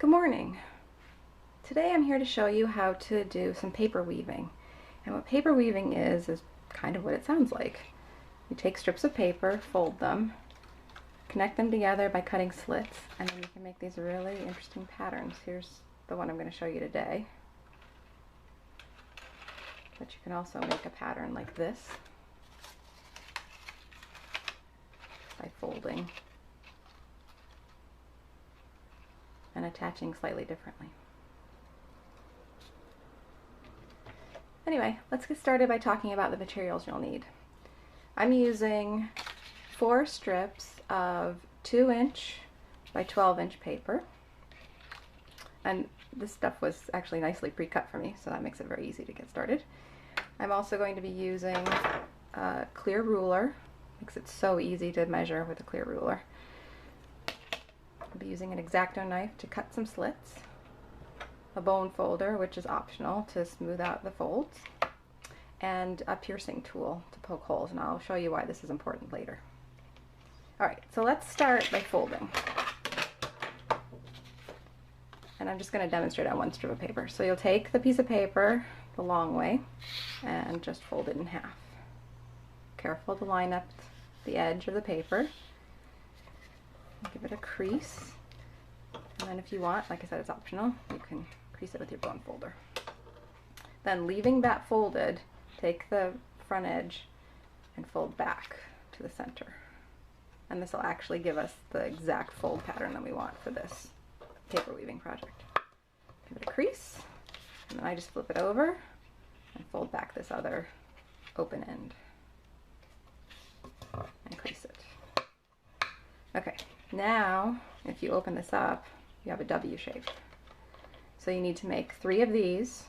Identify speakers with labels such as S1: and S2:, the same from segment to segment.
S1: Good morning. Today I'm here to show you how to do some paper weaving. And what paper weaving is kind of what it sounds like. You take strips of paper, fold them, connect them together by cutting slits, and then you can make these really interesting patterns. Here's the one I'm going to show you today. But you can also make a pattern like this by folding and attaching slightly differently. Anyway, let's get started by talking about the materials you'll need. I'm using 4 strips of 2-inch by 12-inch paper, and this stuff was actually nicely pre-cut for me, so that makes it very easy to get started. I'm also going to be using a clear ruler. Makes it so easy to measure with a clear ruler. I'll be using an X-Acto knife to cut some slits, a bone folder, which is optional to smooth out the folds, and a piercing tool to poke holes, and I'll show you why this is important later. Alright, so let's start by folding. And I'm just going to demonstrate on one strip of paper. So you'll take the piece of paper the long way and just fold it in half. Careful to line up the edge of the paper. Give it a crease, and then if you want, like I said, it's optional, you can crease it with your bone folder. Then, leaving that folded, take the front edge and fold back to the center. And this will actually give us the exact fold pattern that we want for this paper weaving project. Give it a crease, and then I just flip it over and fold back this other open end and crease it. Okay. Now, if you open this up, you have a W shape. So you need to make 3 of these.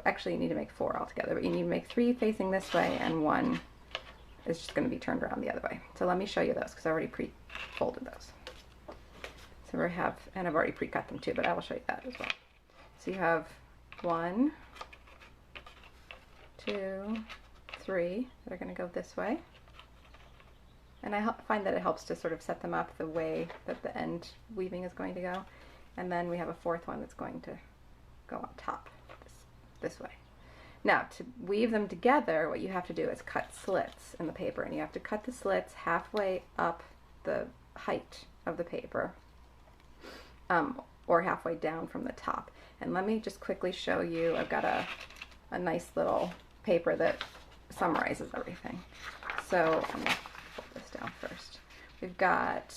S1: Actually, you need to make 4 altogether, but you need to make 3 facing this way, and 1 is just going to be turned around the other way. So let me show you those, because I already pre-folded those. So we have, and I've already pre-cut them too, but I will show you that as well. So you have 1, 2, 3 that are going to go this way. And I find that it helps to sort of set them up the way that the end weaving is going to go. And then we have a 4th one that's going to go on top this way. Now, to weave them together, what you have to do is cut slits in the paper. And you have to cut the slits halfway up the height of the paper, or halfway down from the top. And let me just quickly show you. I've got a nice little paper that summarizes everything. So I'm going to fold this down first. We've got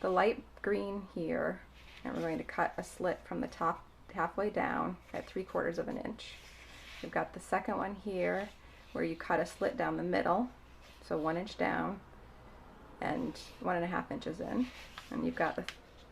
S1: the light green here, and we're going to cut a slit from the top halfway down at 3/4 of an inch. We've got the second one here where you cut a slit down the middle, so 1 inch down and 1.5 inches in. And you've got the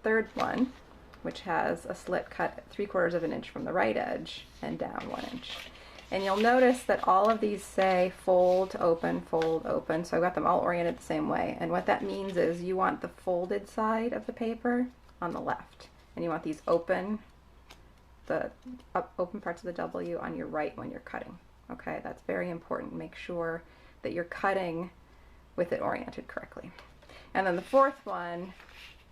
S1: third one, which has a slit cut at 3/4 of an inch from the right edge and down 1 inch. And you'll notice that all of these say fold, open, so I've got them all oriented the same way. And what that means is you want the folded side of the paper on the left, and you want these open, the open parts of the W on your right when you're cutting. Okay, that's very important. Make sure that you're cutting with it oriented correctly. And then the 4th one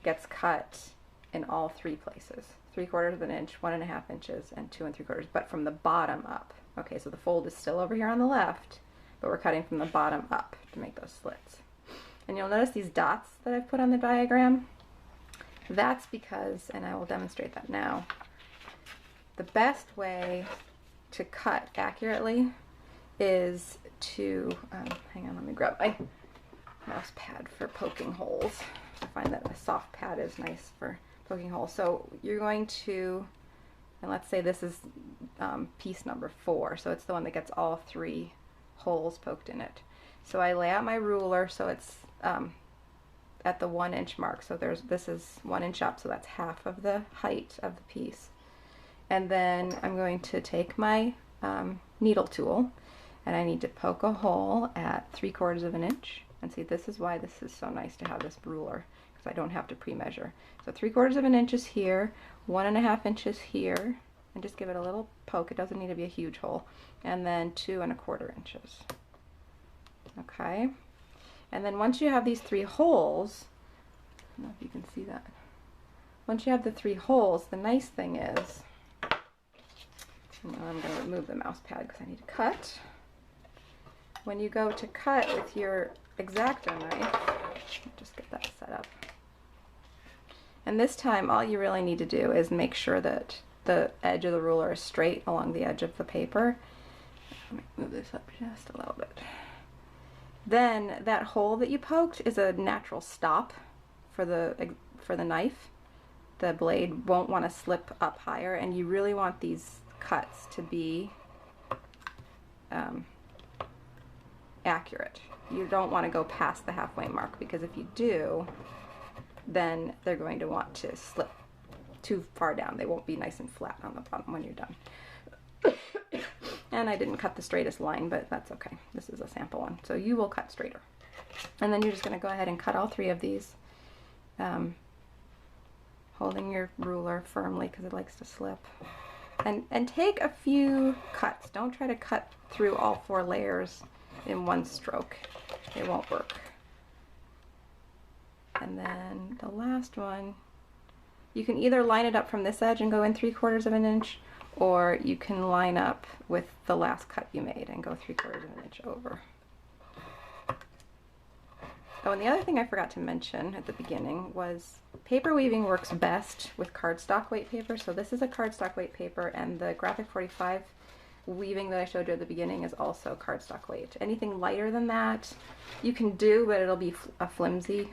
S1: gets cut in all 3 places. 3/4 of an inch, 1.5 inches, and 2 3/4, but from the bottom up. Okay, so the fold is still over here on the left, but we're cutting from the bottom up to make those slits. And you'll notice these dots that I've put on the diagram. That's because, and I will demonstrate that now, the best way to cut accurately is to, hang on, let me grab my mouse pad for poking holes. I find that a soft pad is nice for poking holes. So you're going to, and let's say this is piece number 4, so it's the one that gets all 3 holes poked in it. So I lay out my ruler so it's at the 1 inch mark. So this is 1 inch up, so that's half of the height of the piece. And then I'm going to take my needle tool, and I need to poke a hole at 3/4 of an inch. And see, this is why this is so nice to have this ruler, because I don't have to pre-measure. So 3/4 of an inch is here, 1.5 inches here, and just give it a little poke. It doesn't need to be a huge hole. And then 2 1/4 inches. Okay. And then once you have these 3 holes, I don't know if you can see that. once you have the 3 holes, the nice thing is, I'm going to remove the mouse pad because I need to cut. When you go to cut with your X-Acto knife, just get that set up. And this time all you really need to do is make sure that the edge of the ruler is straight along the edge of the paper. Let me move this up just a little bit. Then that hole that you poked is a natural stop for the knife. The blade won't want to slip up higher, and you really want these cuts to be accurate. You don't want to go past the halfway mark, because if you do, then they're going to want to slip too far down. They won't be nice and flat on the bottom when you're done. And I didn't cut the straightest line, but that's okay. This is a sample one, so you will cut straighter. And then you're just going to go ahead and cut all 3 of these, holding your ruler firmly because it likes to slip. And take a few cuts. Don't try to cut through all 4 layers in one stroke. It won't work. And then the last one, you can either line it up from this edge and go in 3/4 of an inch, or you can line up with the last cut you made and go 3/4 of an inch over. Oh, and the other thing I forgot to mention at the beginning was paper weaving works best with cardstock weight paper. So this is a cardstock weight paper, and the Graphic 45 weaving that I showed you at the beginning is also cardstock weight. Anything lighter than that you can do, but it'll be a flimsy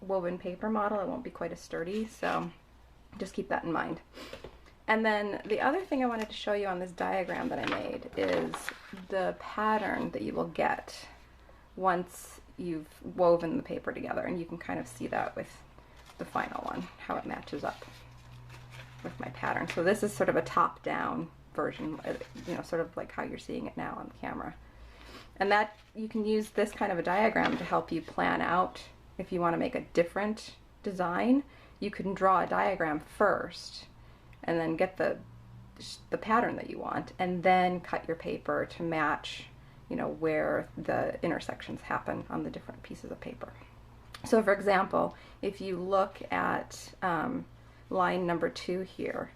S1: woven paper model. It won't be quite as sturdy, so just keep that in mind. And then the other thing I wanted to show you on this diagram that I made is the pattern that you will get once you've woven the paper together, and you can kind of see that with the final one, how it matches up with my pattern. So this is sort of a top-down version, you know, sort of like how you're seeing it now on the camera. And that you can use this kind of a diagram to help you plan out if you want to make a different design. You can draw a diagram first and then get the pattern that you want, and then cut your paper to match, you know, where the intersections happen on the different pieces of paper. So for example, if you look at line number 2 here,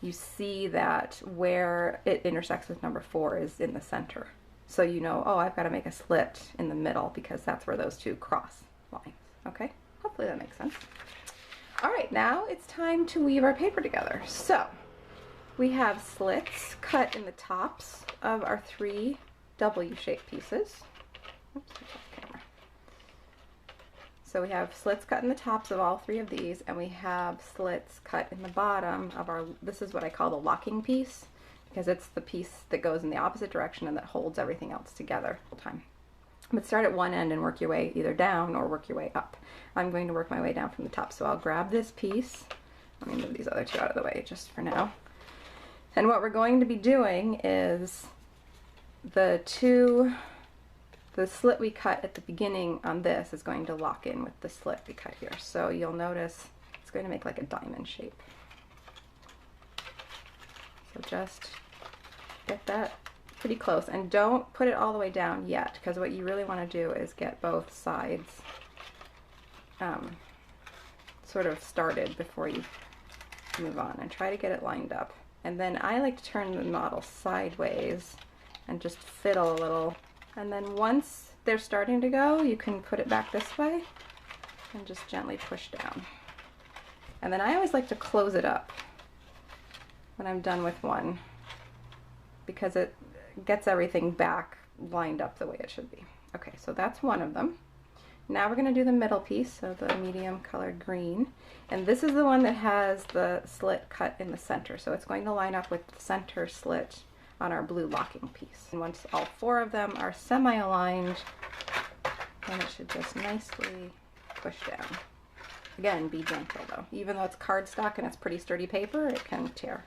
S1: you see that where it intersects with number 4 is in the center. So you know, oh, I've got to make a slit in the middle because that's where those 2 cross lines. Okay, hopefully that makes sense. All right, now it's time to weave our paper together. So we have slits cut in the tops of our 3 W-shaped pieces. Oops, camera. So we have slits cut in the tops of all 3 of these, and we have slits cut in the bottom of our, this is what I call the locking piece, because it's the piece that goes in the opposite direction and that holds everything else together the whole time. But start at one end and work your way either down or work your way up. I'm going to work my way down from the top, so I'll grab this piece. Let me move these other 2 out of the way just for now. And what we're going to be doing is the slit we cut at the beginning on this is going to lock in with the slit we cut here. So you'll notice it's going to make like a diamond shape. So just get that pretty close, and don't put it all the way down yet, because what you really want to do is get both sides sort of started before you move on, and try to get it lined up. And then I like to turn the model sideways and just fiddle a little, and then once they're starting to go, you can put it back this way and just gently push down. And then I always like to close it up when I'm done with one, because it gets everything back lined up the way it should be. Okay, so that's one of them. Now we're going to do the middle piece, so the medium colored green, and this is the one that has the slit cut in the center, so it's going to line up with the center slit on our blue locking piece. And once all 4 of them are semi-aligned, then it should just nicely push down. Again, be gentle though. Even though it's cardstock and it's pretty sturdy paper, it can tear.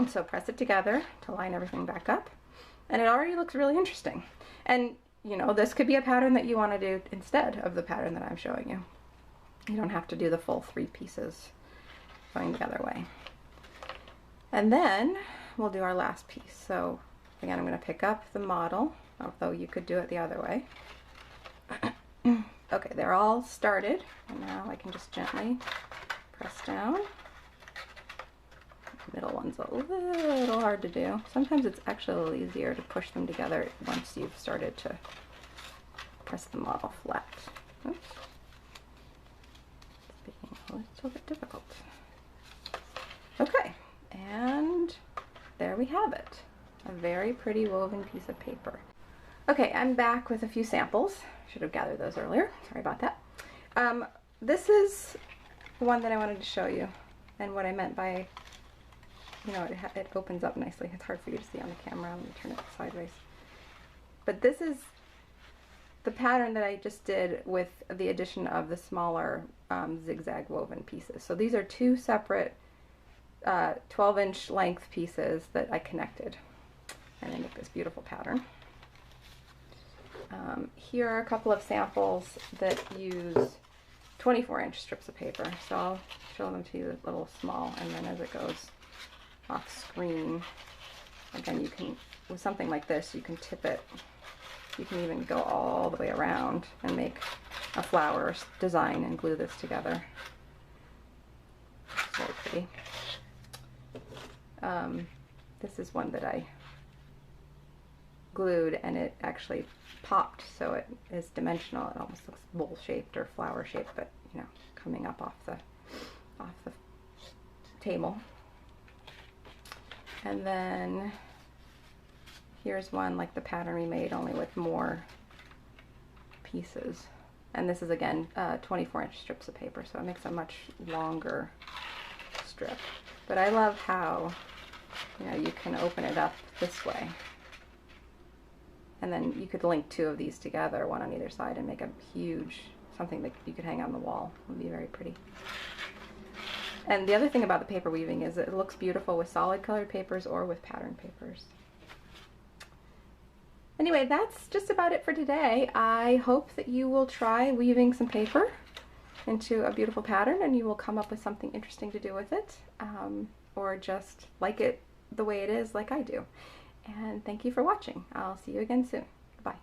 S1: So press it together to line everything back up, and it already looks really interesting. And you know, this could be a pattern that you want to do instead of the pattern that I'm showing you. You don't have to do the full 3 pieces going the other way. And then we'll do our last piece. So again, I'm going to pick up the model, although you could do it the other way. Okay, they're all started, and now I can just gently press down. The middle one's a little hard to do. Sometimes it's actually a little easier to push them together once you've started to press the model flat. Oops. It's being a little bit difficult. Okay, and there we have it. A very pretty woven piece of paper. Okay, I'm back with a few samples. Should have gathered those earlier. Sorry about that. This is one that I wanted to show you, and what I meant by, you know, it opens up nicely. It's hard for you to see on the camera. Let me turn it sideways. But this is the pattern that I just did with the addition of the smaller zigzag woven pieces. So these are two separate 12-inch length pieces that I connected, and they make this beautiful pattern. Here are a couple of samples that use 24-inch strips of paper. So I'll show them to you a little small, and then as it goes off screen, again, you can, with something like this, you can tip it. You can even go all the way around and make a flower design and glue this together. It's very pretty. This is one that I glued, and it actually popped, so it is dimensional. It almost looks bowl-shaped or flower-shaped, but you know, coming up off the table. And then here's one like the pattern we made, only with more pieces. And this is again 24-inch strips of paper, so it makes a much longer strip. But I love how, you know, you can open it up this way, and then you could link two of these together, one on either side, and make a huge, something that you could hang on the wall. It would be very pretty. And the other thing about the paper weaving is it looks beautiful with solid colored papers or with pattern papers. Anyway, that's just about it for today. I hope that you will try weaving some paper into a beautiful pattern, and you will come up with something interesting to do with it, or just like it the way it is, like I do. And thank you for watching. I'll see you again soon. Bye.